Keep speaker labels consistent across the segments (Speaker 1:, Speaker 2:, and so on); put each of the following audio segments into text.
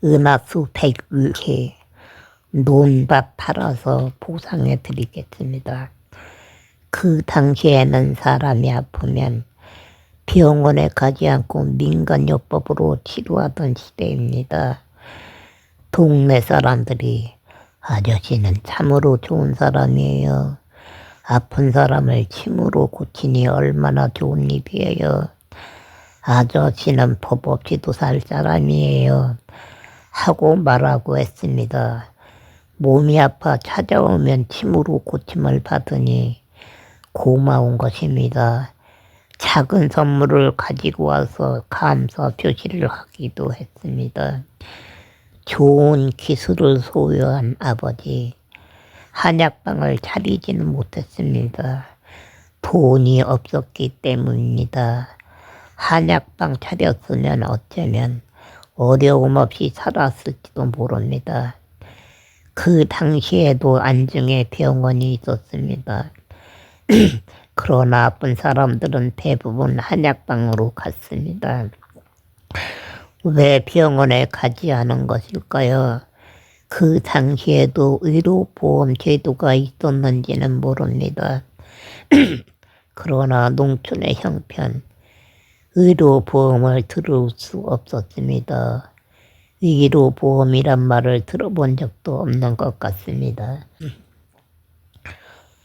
Speaker 1: 은하수 100개 논밭 팔아서 보상해 드리겠습니다. 그 당시에는 사람이 아프면 병원에 가지 않고 민간요법으로 치료하던 시대입니다. 동네 사람들이 아저씨는 참으로 좋은 사람이에요. 아픈 사람을 침으로 고치니 얼마나 좋은 일이에요. 아저씨는 법 없이도 살 사람이에요. 하고 말하고 했습니다. 몸이 아파 찾아오면 침으로 고침을 받으니 고마운 것입니다. 작은 선물을 가지고 와서 감사 표시를 하기도 했습니다. 좋은 기술을 소유한 아버지, 한약방을 차리지는 못했습니다. 돈이 없었기 때문입니다. 한약방 차렸으면 어쩌면 어려움 없이 살았을지도 모릅니다. 그 당시에도 안중에 병원이 있었습니다. 그러나 아픈 사람들은 대부분 한약방으로 갔습니다. 왜 병원에 가지 않은 것일까요? 그 당시에도 의료보험 제도가 있었는지는 모릅니다. 그러나 농촌의 형편, 의료보험을 들을 수 없었습니다. 의료보험이란 말을 들어본 적도 없는 것 같습니다.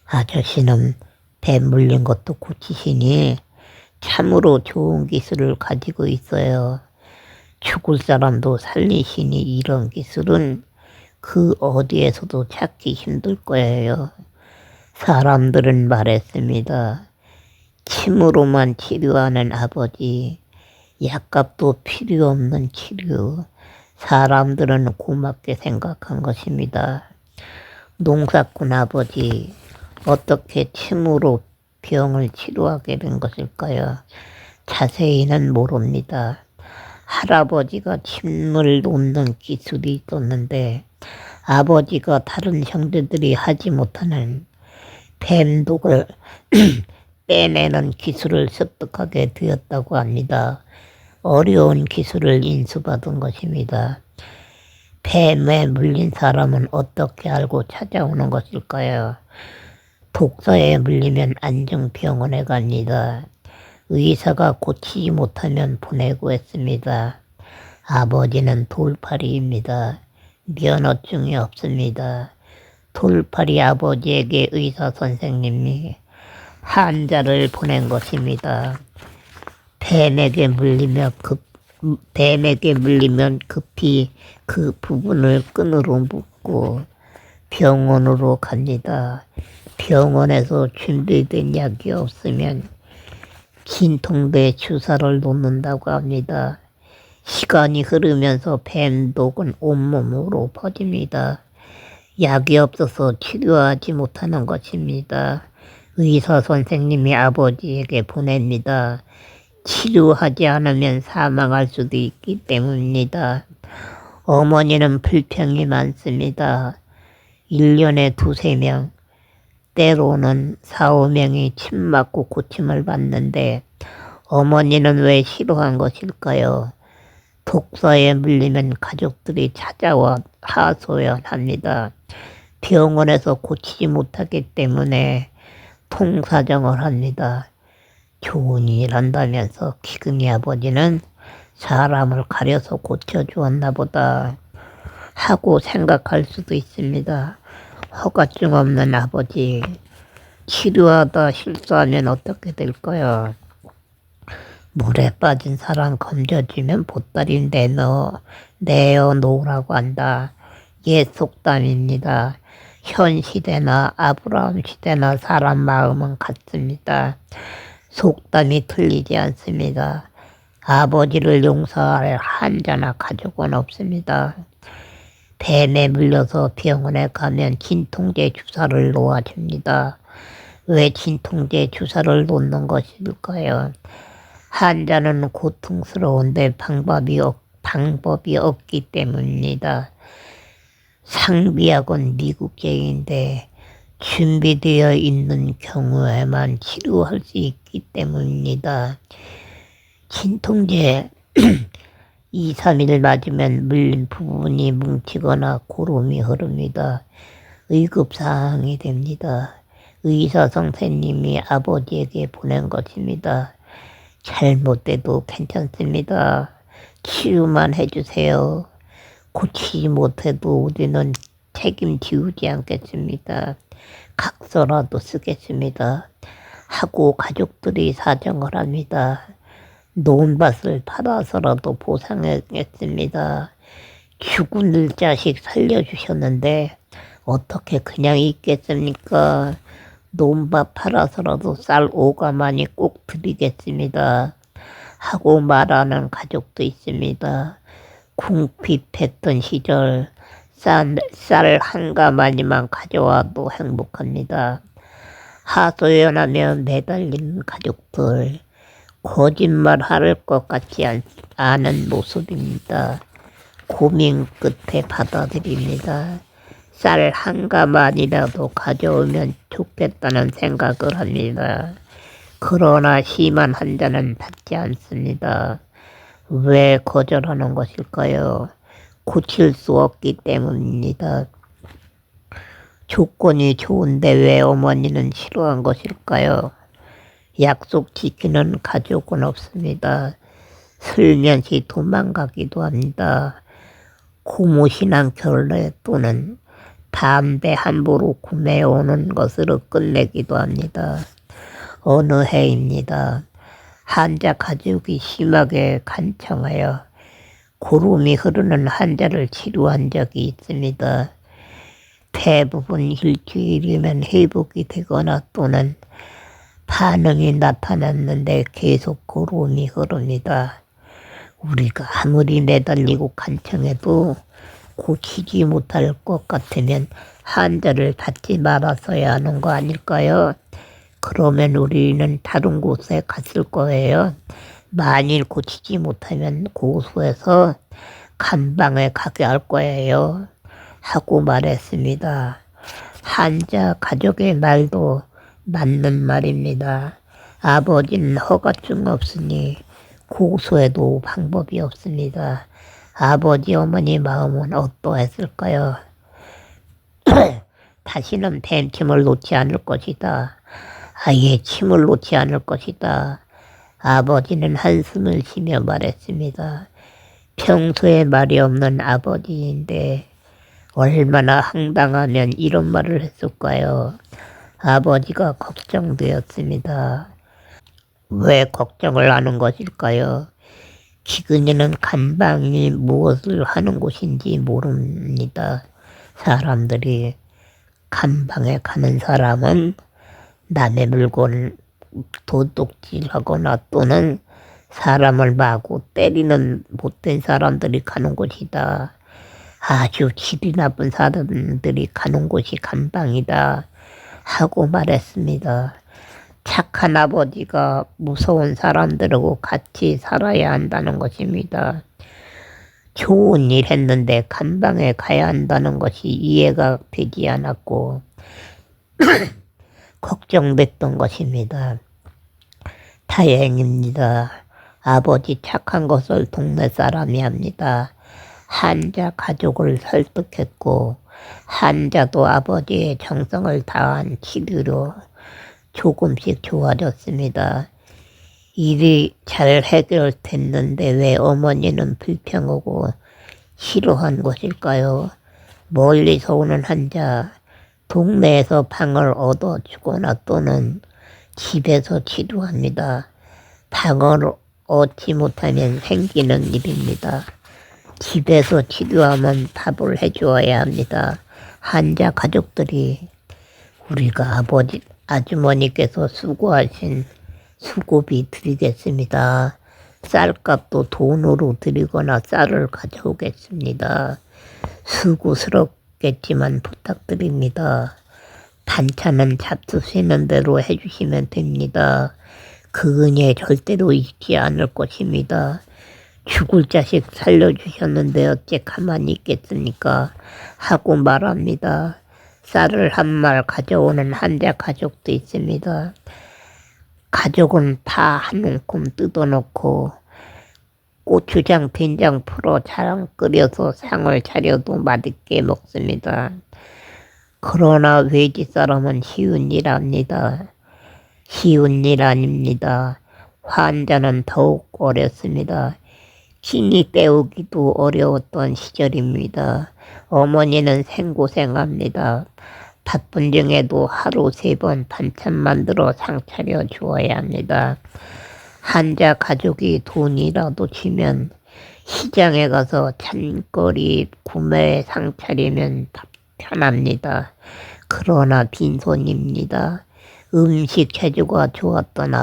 Speaker 1: 아저씨는 배 물린 것도 고치시니 참으로 좋은 기술을 가지고 있어요. 죽을 사람도 살리시니 이런 기술은 그 어디에서도 찾기 힘들 거예요. 사람들은 말했습니다. 침으로만 치료하는 아버지, 약값도 필요 없는 치료. 사람들은 고맙게 생각한 것입니다. 농사꾼 아버지, 어떻게 침으로 병을 치료하게 된 것일까요? 자세히는 모릅니다. 할아버지가 침을 놓는 기술이 있었는데 아버지가 다른 형제들이 하지 못하는 뱀독을 빼내는 기술을 습득하게 되었다고 합니다. 어려운 기술을 인수받은 것입니다. 뱀에 물린 사람은 어떻게 알고 찾아오는 것일까요? 독사에 물리면 안중병원에 갑니다. 의사가 고치지 못하면 보내고 했습니다. 아버지는 돌팔이입니다. 면허증이 없습니다. 돌팔이 아버지에게 의사 선생님이 환자를 보낸 것입니다. 뱀에게 물리면 급히 그 부분을 끈으로 묶고 병원으로 갑니다. 병원에서 준비된 약이 없으면 진통제 주사를 놓는다고 합니다. 시간이 흐르면서 뱀독은 온몸으로 퍼집니다. 약이 없어서 치료하지 못하는 것입니다. 의사 선생님이 아버지에게 보냅니다. 치료하지 않으면 사망할 수도 있기 때문입니다. 어머니는 불평이 많습니다. 1년에 2~3명, 때로는 4~5명이 침 맞고 고침을 받는데 어머니는 왜 싫어한 것일까요? 독사에 물리면 가족들이 찾아와 하소연합니다. 병원에서 고치지 못하기 때문에 통사정을 합니다. 좋은 일 한다면서 기근이 아버지는 사람을 가려서 고쳐주었나 보다 하고 생각할 수도 있습니다. 허가증 없는 아버지, 치료하다 실수하면 어떻게 될까요? 물에 빠진 사람 건져주면 보따리 내어 놓으라고 한다. 옛 속담입니다. 현 시대나 아브라함 시대나 사람 마음은 같습니다. 속담이 틀리지 않습니다. 아버지를 용서할 한자나 가족은 없습니다. 뱀에 물려서 병원에 가면 진통제 주사를 놓아줍니다. 왜 진통제 주사를 놓는 것일까요? 환자는 고통스러운데 방법이 없기 때문입니다. 상비약은 미국제인데 준비되어 있는 경우에만 치료할 수 있기 때문입니다. 진통제 2, 3일 맞으면 물린 부분이 뭉치거나 고름이 흐릅니다. 의급사항이 됩니다. 의사 선생님이 아버지에게 보낸 것입니다. 잘못돼도 괜찮습니다. 치유만 해주세요. 고치지 못해도 우리는 책임지우지 않겠습니다. 각서라도 쓰겠습니다. 하고 가족들이 사정을 합니다. 논밭을 팔아서라도 보상하겠습니다. 죽은 자식 살려주셨는데 어떻게 그냥 있겠습니까? 논밭 팔아서라도 쌀 5가마니 꼭 드리겠습니다. 하고 말하는 가족도 있습니다. 궁핍했던 시절 쌀 1가마니만 가져와도 행복합니다. 하소연하며 매달리는 가족들, 거짓말 할 것 같지 않은 모습입니다. 고민 끝에 받아들입니다. 쌀 1가마니라도 가져오면 좋겠다는 생각을 합니다. 그러나 심한 환자는 받지 않습니다. 왜 거절하는 것일까요? 고칠 수 없기 때문입니다. 조건이 좋은데 왜 어머니는 싫어한 것일까요? 약속 지키는 가족은 없습니다. 슬며시 도망가기도 합니다. 고무신앙 결례 또는 담배 함부로 구매해오는 것으로 끝내기도 합니다. 어느 해입니다. 환자 가족이 심하게 간청하여 고름이 흐르는 환자를 치료한 적이 있습니다. 대부분 일주일이면 회복이 되거나 또는 반응이 나타났는데 계속 고름이 흐릅니다. 우리가 아무리 매달리고 간청해도 고치지 못할 것 같으면 환자를 받지 말았어야 하는 거 아닐까요? 그러면 우리는 다른 곳에 갔을 거예요. 만일 고치지 못하면 고소해서 감방에 가게 할 거예요. 하고 말했습니다. 환자 가족의 말도 맞는 말입니다. 아버지는 허가증 없으니 고소해도 방법이 없습니다. 아버지 어머니 마음은 어떠했을까요? 다시는 뱀침을 놓지 않을 것이다. 아예 침을 놓지 않을 것이다. 아버지는 한숨을 쉬며 말했습니다. 평소에 말이 없는 아버지인데 얼마나 황당하면 이런 말을 했을까요? 아버지가 걱정되었습니다. 왜 걱정을 하는 것일까요? 기근이는 간방이 무엇을 하는 곳인지 모릅니다. 사람들이 간방에 가는 사람은 남의 물건을 도둑질하거나 또는 사람을 마구 때리는 못된 사람들이 가는 곳이다. 아주 질이 나쁜 사람들이 가는 곳이 간방이다. 하고 말했습니다. 착한 아버지가 무서운 사람들하고 같이 살아야 한다는 것입니다. 좋은 일 했는데 간방에 가야 한다는 것이 이해가 되지 않았고 걱정됐던 것입니다. 다행입니다. 아버지 착한 것을 동네 사람이 합니다. 환자 가족을 설득했고 환자도 아버지의 정성을 다한 치료로 조금씩 좋아졌습니다. 일이 잘 해결됐는데 왜 어머니는 불평하고 싫어한 것일까요? 멀리서 오는 환자, 동네에서 방을 얻어주거나 또는 집에서 치료합니다. 방을 얻지 못하면 생기는 일입니다. 집에서 치료하면 밥을 해주어야 합니다. 환자 가족들이 우리가 아주머니께서 수고하신 수고비 드리겠습니다. 쌀값도 돈으로 드리거나 쌀을 가져오겠습니다. 수고스럽겠지만 부탁드립니다. 반찬은 잡수시는 대로 해주시면 됩니다. 그 은혜 절대로 잊지 않을 것입니다. 죽을 자식 살려주셨는데 어째 가만히 있겠습니까? 하고 말합니다. 쌀을 한 말 가져오는 환자 가족도 있습니다. 가족은 파 한 움큼 뜯어놓고 고추장 된장 풀어 잘 끓여서 상을 차려도 맛있게 먹습니다. 그러나 외지 사람은 쉬운 일 아닙니다. 쉬운 일 아닙니다. 환자는 더욱 어렵습니다. 신이 때우기도 어려웠던 시절입니다. 어머니는 생고생합니다. 바쁜 중에도 하루 3번 반찬 만들어 상 차려 주어야 합니다. 환자 가족이 돈이라도 주면 시장에 가서 찬거리 구매해 상 차리면 편합니다. 그러나 빈손입니다. 음식 재주가 좋았던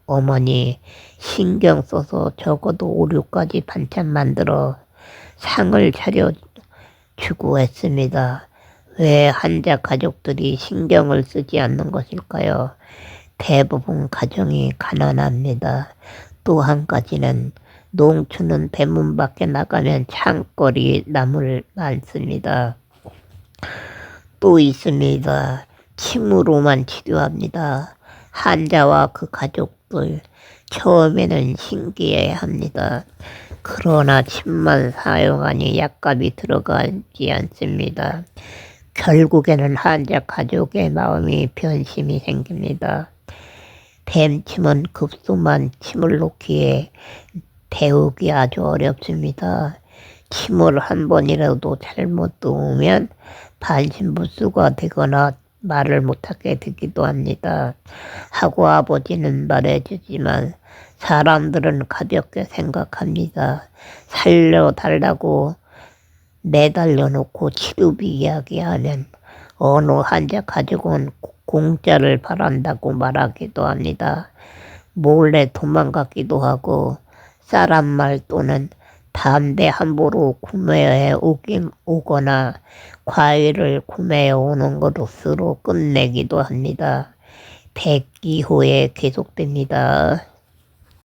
Speaker 1: 어머니 신경 써서 적어도 5, 6가지 반찬 만들어 상을 차려주고 했습니다. 왜 환자 가족들이 신경을 쓰지 않는 것일까요? 대부분 가정이 가난합니다. 또 한 가지는 농촌은 대문 밖에 나가면 창거리 나물 많습니다. 또 있습니다. 침으로만 치료합니다. 환자와 그 가족들 처음에는 신기해합니다. 그러나 침만 사용하니 약값이 들어가지 않습니다. 결국에는 환자 가족의 마음이 변심이 생깁니다. 뱀침은 급소만 침을 놓기에 데우기 아주 어렵습니다. 침을 한 번이라도 잘못 놓으면 반신불수가 되거나 말을 못하게 되기도 합니다. 하고 아버지는 말해주지만 사람들은 가볍게 생각합니다. 살려달라고 매달려 놓고 치료비 이야기하면 어느 환자 가족은 공짜를 바란다고 말하기도 합니다. 몰래 도망가기도 하고 사람 말 또는 담배 함부로 구매해 오거나 과일을 구매해 오는 것으로 끝내기도 합니다. 100기 후에 계속됩니다.